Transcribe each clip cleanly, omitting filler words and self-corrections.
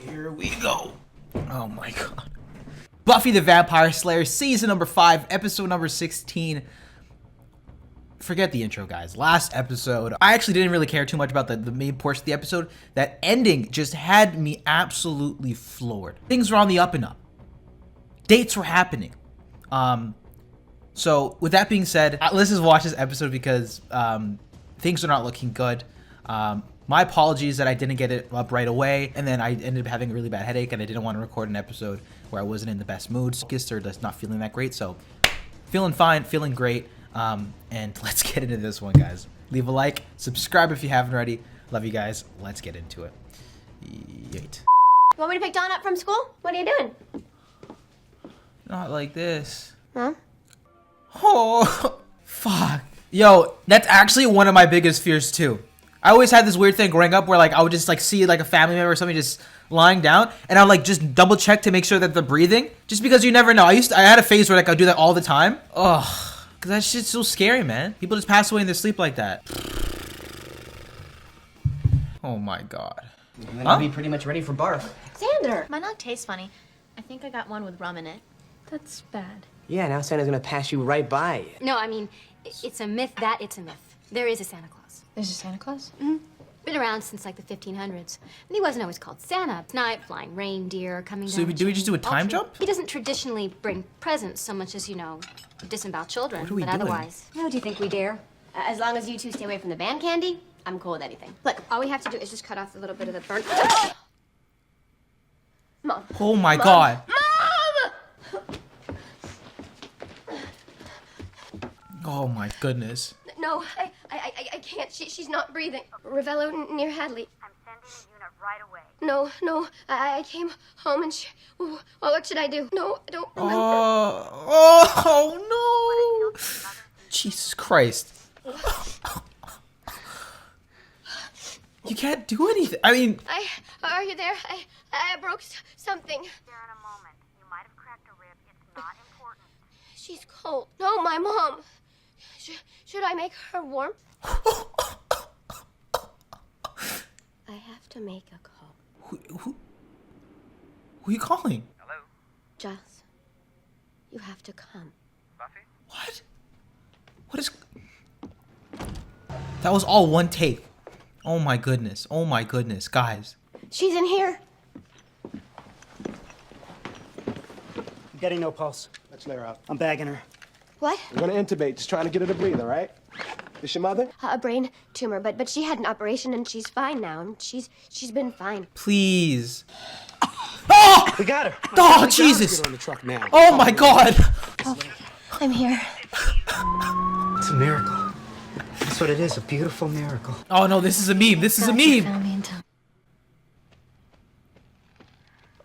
Here we go. Oh my god. Buffy the Vampire Slayer, season number 5, episode number 16. Forget the intro, guys. Last episode, I actually didn't really care too much about the main portion of the episode. That ending just had me absolutely floored. Things were on the up and up. Dates were happening. So with that being said, let's just watch this episode because things are not looking good. My apologies that I didn't get it up right away, and then I ended up having a really bad headache, and I didn't want to record an episode where I wasn't in the best mood, focused, or just not feeling that great. So, feeling fine, feeling great, and let's get into this one, guys. Leave a like, subscribe if you haven't already. Love you guys. Let's get into it. Yeet. You want me to pick Dawn up from school? What are you doing? Not like this. Huh? Oh, fuck. Yo, that's actually one of my biggest fears too. I always had this weird thing growing up where like I would just like see like a family member or something just lying down, and I'd like just double check to make sure that they're breathing, just because you never know. I had a phase where like I do that all the time. Ugh, cause that shit's so scary, man. People just pass away in their sleep like that. Oh my god. Then I'll be pretty much ready for barf. Xander! Might not taste funny. I think I got one with rum in it. That's bad. Yeah, now Santa's gonna pass you right by. No, I mean, it's a myth that it's a myth. There is a Santa Claus. There's a Santa Claus? Mm-hmm. Been around since like the 1500s. And he wasn't always called Santa. Night, flying reindeer, coming down. So do we just do a time All true. jump? He doesn't traditionally bring presents so much as, you know, disembowel children. What are we but doing? otherwise. No, do you think we dare? As long as you two stay away from the band candy, I'm cool with anything. Look, all we have to do is just cut off a little bit of the burnt. Mom. Oh my Mom. god. Mom! Oh my goodness. No, I can't. She's not breathing. Ravello near Hadley. I'm sending a unit right away. No, I came home and well, what should I do? No, I don't remember. Oh no! Jesus Christ. You can't do anything. I mean, Are you there? I broke something. There in a moment. You might have cracked a rib. It's not important. She's cold. No, my mom. Should I make her warm? I have to make a call. who are you calling? Hello? Jess, you have to come. Buffy? What? What is... That was all one take. Oh my goodness. Oh my goodness, guys. She's in here. Getting no pulse. Let's lay her out. I'm bagging her. What? We're gonna intubate, just trying to get her to breathe, all right? This your mother? A brain tumor, but she had an operation and she's fine now. And she's been fine. Please. Oh! We got her. Oh, Jesus. Get on the truck now. Oh my god. Oh, I'm here. It's a miracle. That's what it is, a beautiful miracle. Oh no, this is a meme. This is a meme. Found me in time.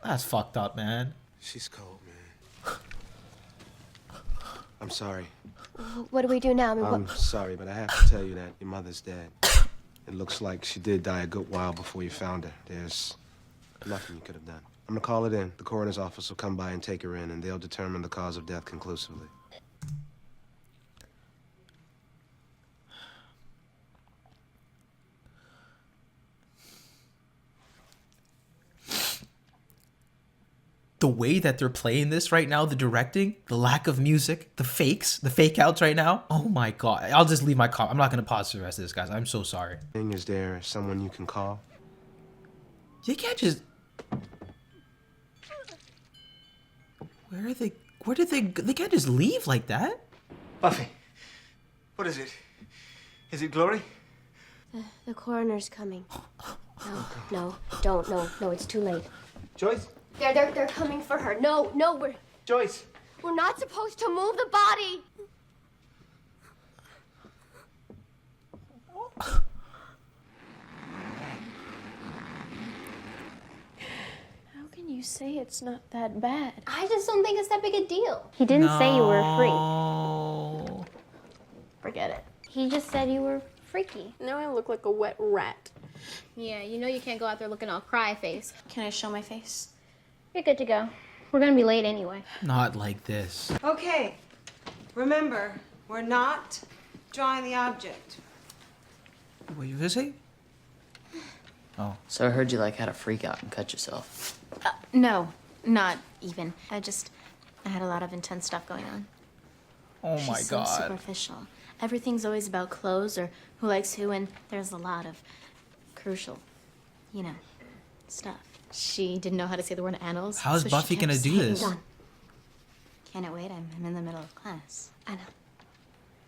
That's fucked up, man. She's cold, man. I'm sorry. What do we do now? I mean, I'm sorry, but I have to tell you that your mother's dead. It looks like she did die a good while before you found her. There's nothing you could have done. I'm gonna call it in. The coroner's office will come by and take her in, and they'll determine the cause of death conclusively. The way that they're playing this right now, the directing, the lack of music, the fakes, the fake outs right now. Oh my god. I'll just leave my comment. I'm not going to pause for the rest of this, guys. I'm so sorry. Is there someone you can call? You can't just... Where did they can't just leave like that? Buffy, what is it? Is it Glory? the coroner's coming. No, don't. No, it's too late. Joyce? They're coming for her. No, Joyce? we're not supposed to move the body. How can you say it's not that bad? I just don't think it's that big a deal. He didn't say you were free. No. Forget it. He just said you were freaky. Now I look like a wet rat. Yeah, you know you can't go out there looking all cry-face. Can I show my face? You're good to go. We're gonna be late anyway. Not like this. Okay, remember, we're not drawing the object. What you gonna say? Oh. So I heard you like had a freak out and cut yourself. No, not even. I had a lot of intense stuff going on. Oh my She's god. so superficial. Everything's always about clothes or who likes who, and there's a lot of crucial, stuff. She didn't know how to say the word annals. How's so Buffy she kept gonna do saying, this? Done. Cannot wait, I'm in the middle of class. I know.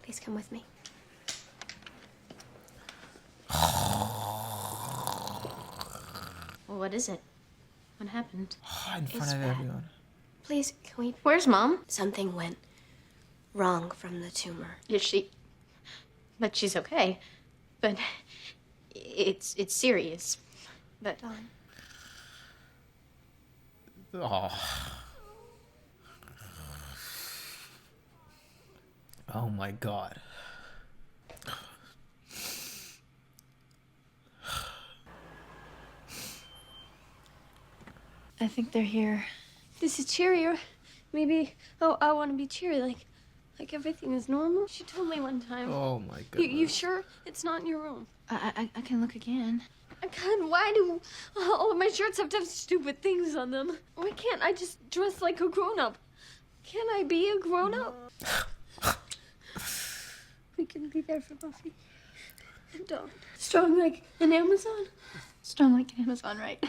Please come with me. Well, what is it? What happened? In front It's of bad. everyone. Please, can we... Where's Mom? Something went wrong from the tumor. Is she... But she's okay. But it's serious. But... Dawn. Oh. Oh my god. I think they're here. This is cheerier. Maybe, I want to be cheery, like everything is normal. She told me one time. Oh my goodness. You sure it's not in your room? I can look again. God, why do all of my shirts have to have stupid things on them? Why can't I just dress like a grown-up? Can I be a grown-up? We can be there for Buffy. And Dawn. Strong like an Amazon. Strong like Amazon, right?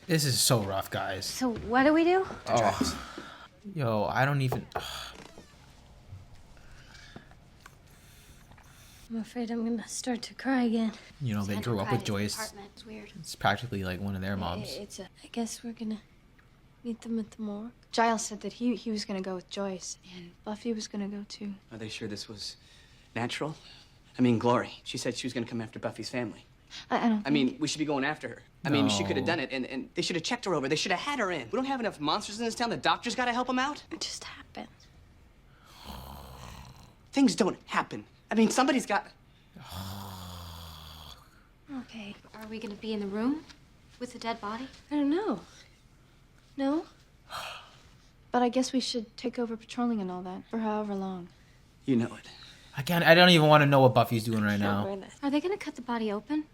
This is so rough, guys. So what do we do? Oh. Yo, I don't even... I'm afraid I'm gonna start to cry again. You know, they Sandra grew up cried with at the Joyce. apartment. It's weird. It's practically like one of their moms. I guess we're gonna meet them at the morgue. Giles said that he was gonna go with Joyce, and Buffy was gonna go too. Are they sure this was natural? I mean, Glory. She said she was gonna come after Buffy's family. I don't. I mean, we should be going after her. I mean, she could have No. done it, and they should have checked her over. They should have had her in. We don't have enough monsters in this town. The doctor's got to help them out. It just happened. Things don't happen. I mean, somebody's got... Okay. Are we gonna be in the room with the dead body? I don't know. No? But I guess we should take over patrolling and all that for however long. You know it. I don't even want to know what Buffy's doing right now. Are they gonna cut the body open?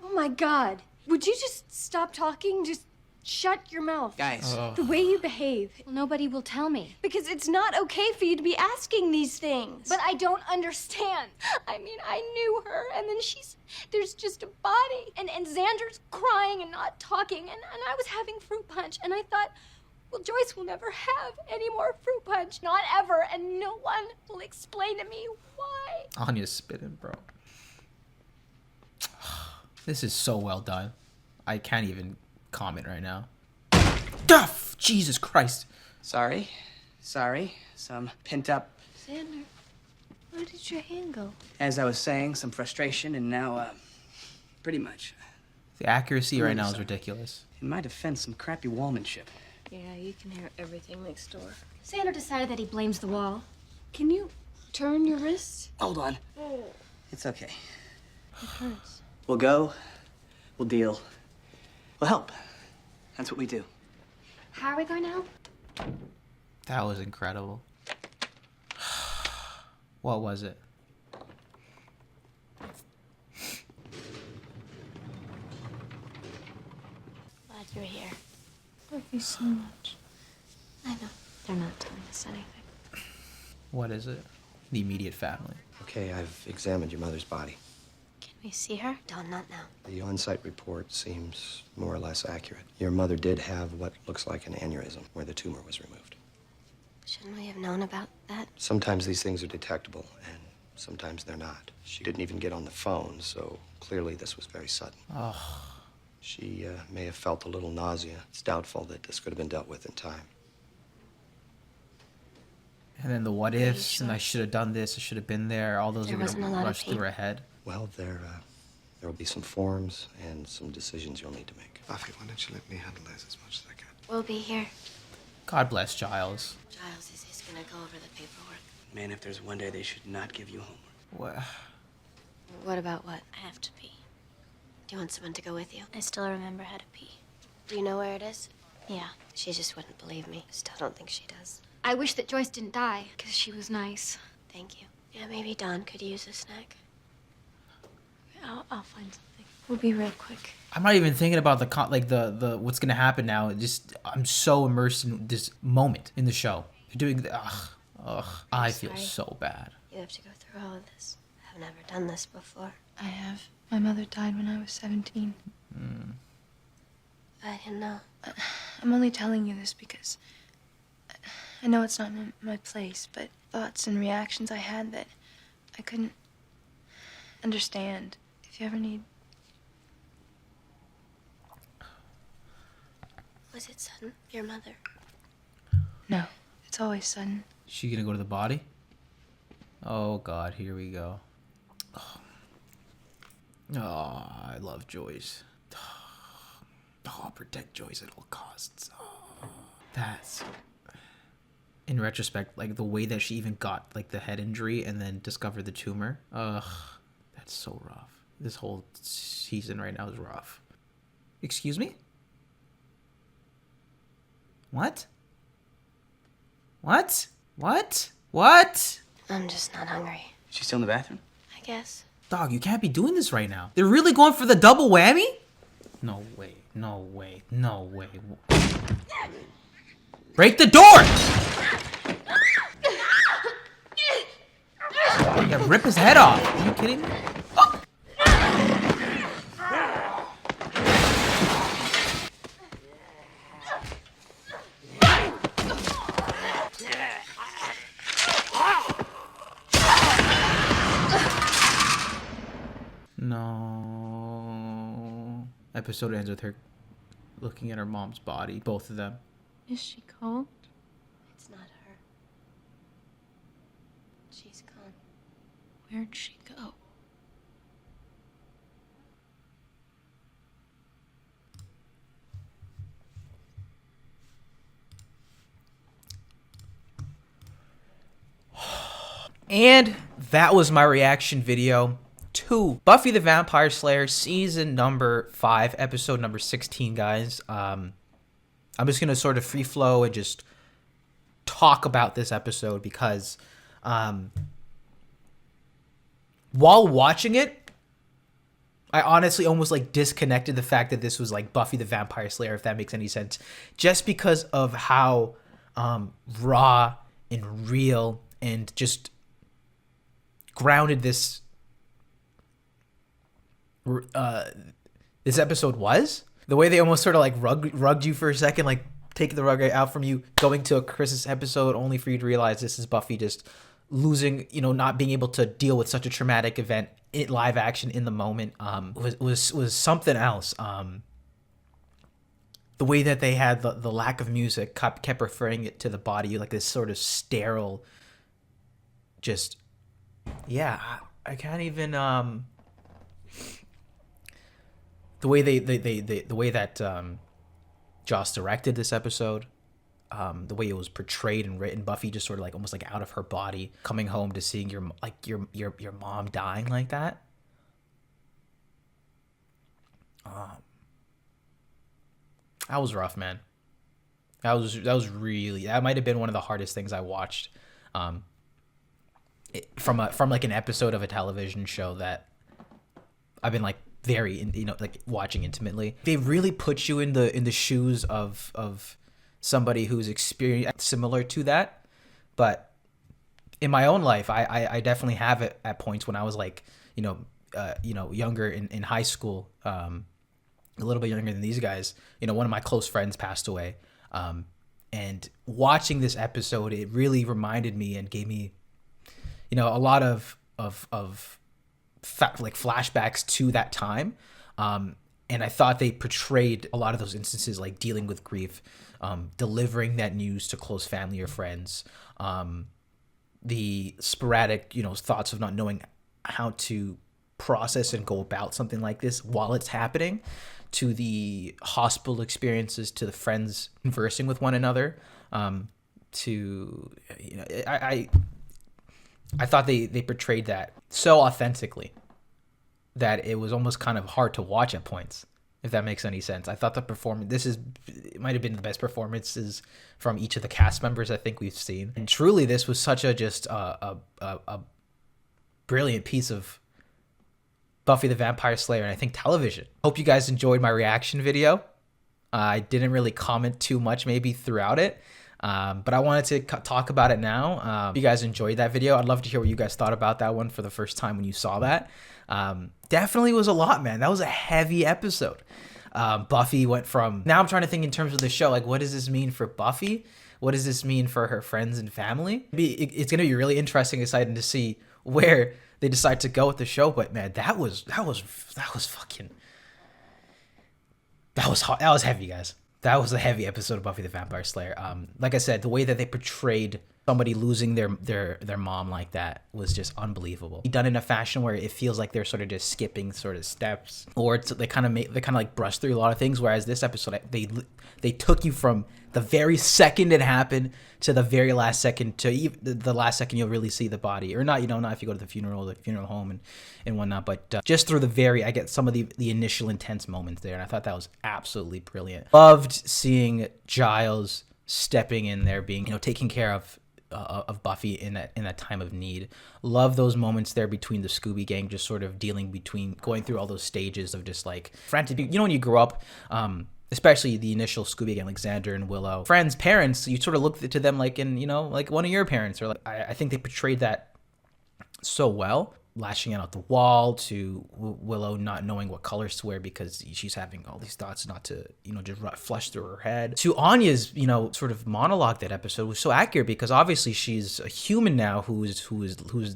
Oh my God. Would you just stop talking? Just shut your mouth. Guys. The way you behave. Well, nobody will tell me. Because it's not okay for you to be asking these things. But I don't understand. I mean, I knew her, and then there's just a body. And Xander's crying and not talking, and I was having fruit punch, and I thought, well, Joyce will never have any more fruit punch. Not ever, and no one will explain to me why. Anya's spitting, bro. This is so well done. I can't even comment right now. Duff! Jesus Christ. Sorry. Some pent up, Xander, where did your hand go? as I was saying, some frustration, and now, pretty much. The accuracy right now is Sorry. ridiculous. In my defense, some crappy wallmanship. Yeah, you can hear everything next door. Xander decided that he blames the wall. Can you turn your wrist? Hold on. Oh, It's okay. it hurts. We'll go. We'll deal. We'll help. That's what we do. How are we going now? That was incredible. What was it? Glad you're here. Love you so much. I know. They're not telling us anything. What is it? The immediate family. Okay, I've examined your mother's body. Can we see her? Dawn, not now. The on-site report seems more or less accurate. Your mother did have what looks like an aneurysm where the tumor was removed. Shouldn't we have known about that? Sometimes these things are detectable, and sometimes they're not. She didn't even get on the phone, so clearly this was very sudden. Oh. She may have felt a little nausea. It's doubtful that this could have been dealt with in time. And then the what ifs, and I should have done this, I should have been there. All those There are wasn't a going to lot of rush through paper. her head. Well, there will be some forms and some decisions you'll need to make. Buffy, why don't you let me handle this as much as I can? We'll be here. God bless Giles. Giles is gonna go over the paperwork. Man, if there's one day they should not give you homework. What? What about what? I have to pee. Do you want someone to go with you? I still remember how to pee. Do you know where it is? Yeah. She just wouldn't believe me. Still don't think she does. I wish that Joyce didn't die, because she was nice. Thank you. Yeah, maybe Dawn could use a snack. I'll find something. We'll be real quick. I'm not even thinking about the what's gonna happen now. I'm so immersed in this moment in the show. You're doing I feel so bad. You have to go through all of this. I've never done this before. I have. My mother died when I was 17. I didn't know. I'm only telling you this because I know it's not my place, but thoughts and reactions I had that I couldn't understand. If you ever need... Was it sudden? Your mother? No, it's always sudden. Is she gonna go to the body? Oh God, here we go. Oh, I love Joyce. Oh, protect Joyce at all costs. Oh, that's, in retrospect, like the way that she even got like the head injury and then discovered the tumor. Ugh, that's so rough. This whole season right now is rough. Excuse me? What? What? What? What? I'm just not hungry. She's still in the bathroom? I guess. Dog, you can't be doing this right now. They're really going for the double whammy? No way. No way. No way. Break the door! Yeah, rip his head off. Are you kidding me? Oh. No. Episode ends with her looking at her mom's body, both of them. Is she cold? It's not her. She's gone. Where'd she go? And that was my reaction video to Buffy the Vampire Slayer season number 5, episode number 16, guys. I'm just gonna sort of free flow and just talk about this episode because while watching it, I honestly almost like disconnected the fact that this was like Buffy the Vampire Slayer, if that makes any sense, just because of how raw and real and just grounded this episode was. The way they almost sort of like rugged you for a second, like taking the rug out from you, going to a Christmas episode only for you to realize this is Buffy just losing, not being able to deal with such a traumatic event in live action in the moment, was something else. The way that they had the lack of music kept referring it to the body, like this sort of sterile, just, yeah, I can't even, the way the way that Joss directed this episode, the way it was portrayed and written, Buffy just sort of like almost like out of her body, coming home to seeing your mom dying like that. That was rough, man. That might have been one of the hardest things I watched, from like an episode of a television show that I've been like very, like watching intimately. They really put you in the shoes of somebody who's experienced similar to that. But in my own life, I definitely have it at points when I was like, younger in high school, a little bit younger than these guys. One of my close friends passed away. And watching this episode, it really reminded me and gave me, a lot of like flashbacks to that time. And I thought they portrayed a lot of those instances, like dealing with grief, delivering that news to close family or friends, the sporadic, thoughts of not knowing how to process and go about something like this while it's happening, to the hospital experiences, to the friends conversing with one another, I thought they portrayed that so authentically that it was almost kind of hard to watch at points, if that makes any sense. I thought the performance, it might have been the best performances from each of the cast members I think we've seen. And truly, this was such a brilliant piece of Buffy the Vampire Slayer, and I think television. Hope you guys enjoyed my reaction video. I didn't really comment too much maybe throughout it, but I wanted to talk about it now. If you guys enjoyed that video, I'd love to hear what you guys thought about that one for the first time when you saw that. Definitely was a lot, man. That was a heavy episode. Buffy went from, now I'm trying to think in terms of the show, like what does this mean for Buffy? What does this mean for her friends and family? It's going to be really interesting, exciting to see where they decide to go with the show. But man, that was fucking, that was heavy, guys. That was a heavy episode of Buffy the Vampire Slayer. Like I said, the way that they portrayed somebody losing their mom like that was just unbelievable. Done in a fashion where it feels like they're sort of just skipping sort of steps, or they kind of like brush through a lot of things. Whereas this episode, they took you from the very second it happened to the very last second, to the last second you'll really see the body, or not. Not if you go to the funeral home and whatnot, but just through I get some of the initial intense moments there, and I thought that was absolutely brilliant. Loved seeing Giles stepping in there, being taking care of Buffy in that time of need. Love those moments there between the Scooby Gang, just sort of going through all those stages of just like frantic. When you grow up, especially the initial Scooby Gang, like Xander and Willow, friends, parents, you sort of look to them like like one of your parents, or like I think they portrayed that so well. Lashing out at the wall, to Willow not knowing what colors to wear because she's having all these thoughts not to just flush through her head, to Anya's sort of monologue. That episode was so accurate because obviously she's a human now who's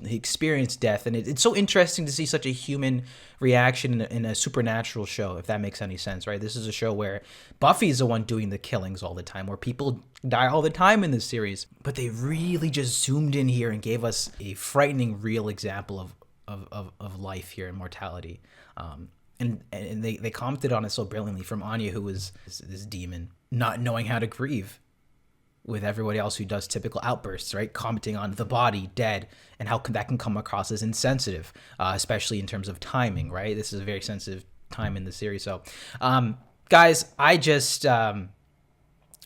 experienced death, and it's so interesting to see such a human reaction in a supernatural show, if that makes any sense, right? This is a show where Buffy's the one doing the killings all the time, where people die all the time in this series, but they really just zoomed in here and gave us a frightening real example of life here and mortality. And they commented on it so brilliantly, from Anya, who was this demon not knowing how to grieve, with everybody else who does typical outbursts, right? Commenting on the body dead and how that can come across as insensitive, especially in terms of timing, right? This is a very sensitive time in the series. So guys, I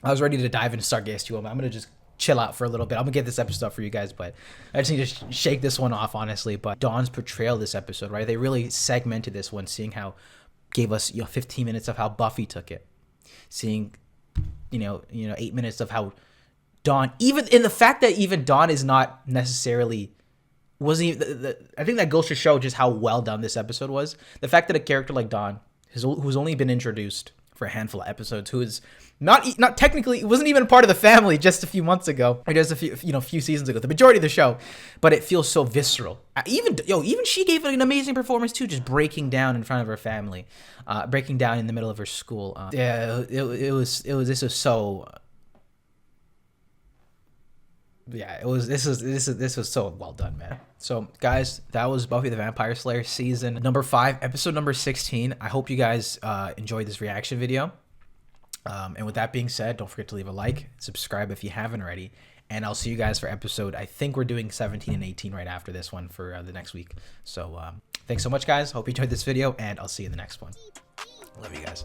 was ready to dive into Stargate SG-1. I'm gonna just chill out for a little bit. I'm gonna get this episode up for you guys, but I just need to shake this one off, honestly. But Dawn's portrayal this episode, right? They really segmented this one, seeing how, gave us 15 minutes of how Buffy took it, seeing 8 minutes of how Dawn, even in the fact that even Dawn is not necessarily, wasn't even, I think that goes to show just how well done this episode was. The fact that a character like Dawn, who's only been introduced for a handful of episodes, who is not technically, wasn't even part of the family just a few months ago, or just a few seasons ago, the majority of the show, but it feels so visceral. Even she gave an amazing performance too, just breaking down in front of her family, breaking down in the middle of her school. This was so well done, man. So guys, that was Buffy the Vampire Slayer season number 5, episode number 16. I hope you guys enjoyed this reaction video. And with that being said, don't forget to leave a like, subscribe if you haven't already, and I'll see you guys for episode, I think we're doing 17 and 18 right after this one for the next week. So thanks so much, guys. Hope you enjoyed this video, and I'll see you in the next one. Love you guys.